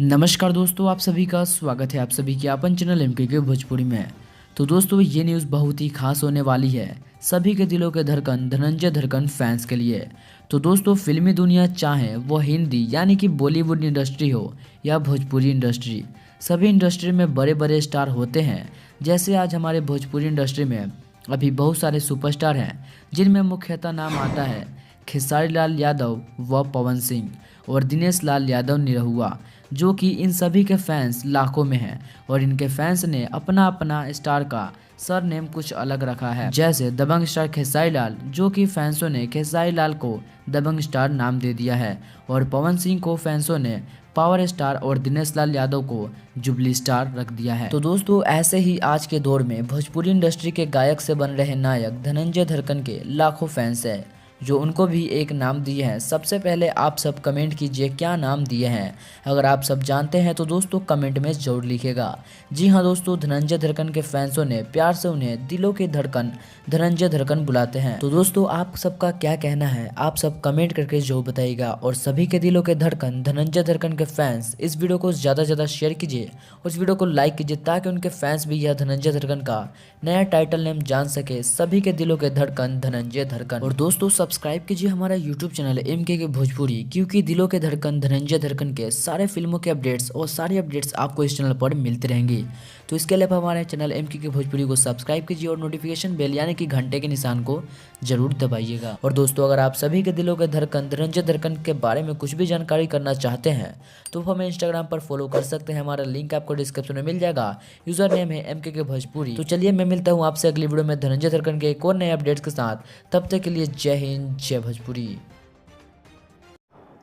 नमस्कार दोस्तों, आप सभी का स्वागत है आप सभी के अपन चैनल एमके के भोजपुरी में। तो दोस्तों, ये न्यूज़ बहुत ही खास होने वाली है सभी के दिलों के धड़कन धनंजय धड़कन फैंस के लिए। तो दोस्तों, फिल्मी दुनिया चाहे वो हिंदी यानी कि बॉलीवुड इंडस्ट्री हो या भोजपुरी इंडस्ट्री, सभी इंडस्ट्री में बड़े बड़े स्टार होते हैं। जैसे आज हमारे भोजपुरी इंडस्ट्री में अभी बहुत सारे सुपरस्टार हैं, जिनमें मुख्यतः नाम आता है खेसारी लाल यादव व पवन सिंह और दिनेश लाल यादव निरहुआ, जो कि इन सभी के फैंस लाखों में हैं। और इनके फैंस ने अपना अपना स्टार का सर नेम कुछ अलग रखा है। जैसे दबंग स्टार खेसारी लाल, जो कि फैंसों ने खेसारी लाल को दबंग स्टार नाम दे दिया है, और पवन सिंह को फैंसों ने पावर स्टार और दिनेश लाल यादव को जुबली स्टार रख दिया है। तो दोस्तों, ऐसे ही आज के दौर में भोजपुरी इंडस्ट्री के गायक से बन रहे नायक धनंजय धड़कन के लाखों फैंस हैं, जो उनको भी एक नाम दिए हैं। सबसे पहले आप सब कमेंट कीजिए क्या नाम दिए हैं। अगर आप सब जानते हैं तो दोस्तों कमेंट में जरूर लिखिएगा। जी हाँ दोस्तों, धनंजय धड़कन के फैंसों ने प्यार से उन्हें दिलों के धड़कन धनंजय धड़कन बुलाते हैं। तो दोस्तों, आप सबका क्या कहना है, आप सब कमेंट करके जरूर बताइएगा। और सभी के दिलों के धड़कन धनंजय धड़कन के फैंस इस वीडियो को ज़्यादा से ज़्यादा शेयर कीजिए, उस वीडियो को लाइक कीजिए, ताकि उनके फैंस भी यह धनंजय धड़कन का नया टाइटल नेम जान सके, सभी के दिलों के धड़कन धनंजय धड़कन। और दोस्तों, सब्सक्राइब कीजिए हमारा यूट्यूब चैनल एमके के भोजपुरी, क्योंकि दिलों के धड़कन धनंजय धड़कन के सारे फिल्मों के अपडेट्स और सारी अपडेट्स आपको इस चैनल पर मिलती रहेंगी। तो इसके लिए हमारे चैनल एमके के भोजपुरी को सब्सक्राइब कीजिए और नोटिफिकेशन बेल यानी कि घंटे के निशान को जरूर दबाइएगा। और दोस्तों, अगर आप सभी के दिलों के धड़कन धनंजय धड़कन के बारे में कुछ भी जानकारी करना चाहते हैं तो हमें इंस्टाग्राम पर फॉलो कर सकते हैं। हमारा लिंक आपको डिस्क्रिप्शन में मिल जाएगा। यूजर नेम है एमके के भोजपुरी। तो चलिए, मैं मिलता हूँ आपसे अगली वीडियो में धनंजय धड़कन के एक और नए अपडेट्स के साथ। तब तक के लिए जय हिंद, जय भोजपुरी।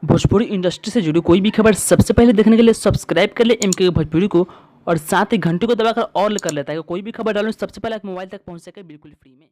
भोजपुरी इंडस्ट्री से जुड़ी कोई भी खबर सबसे पहले देखने के लिए सब्सक्राइब कर ले एमके भोजपुरी को, और साथ ही घंटे को दबाकर ऑल कर लेता है। कोई भी खबर डालूं सबसे पहले आप मोबाइल तक पहुंच सके बिल्कुल फ्री में।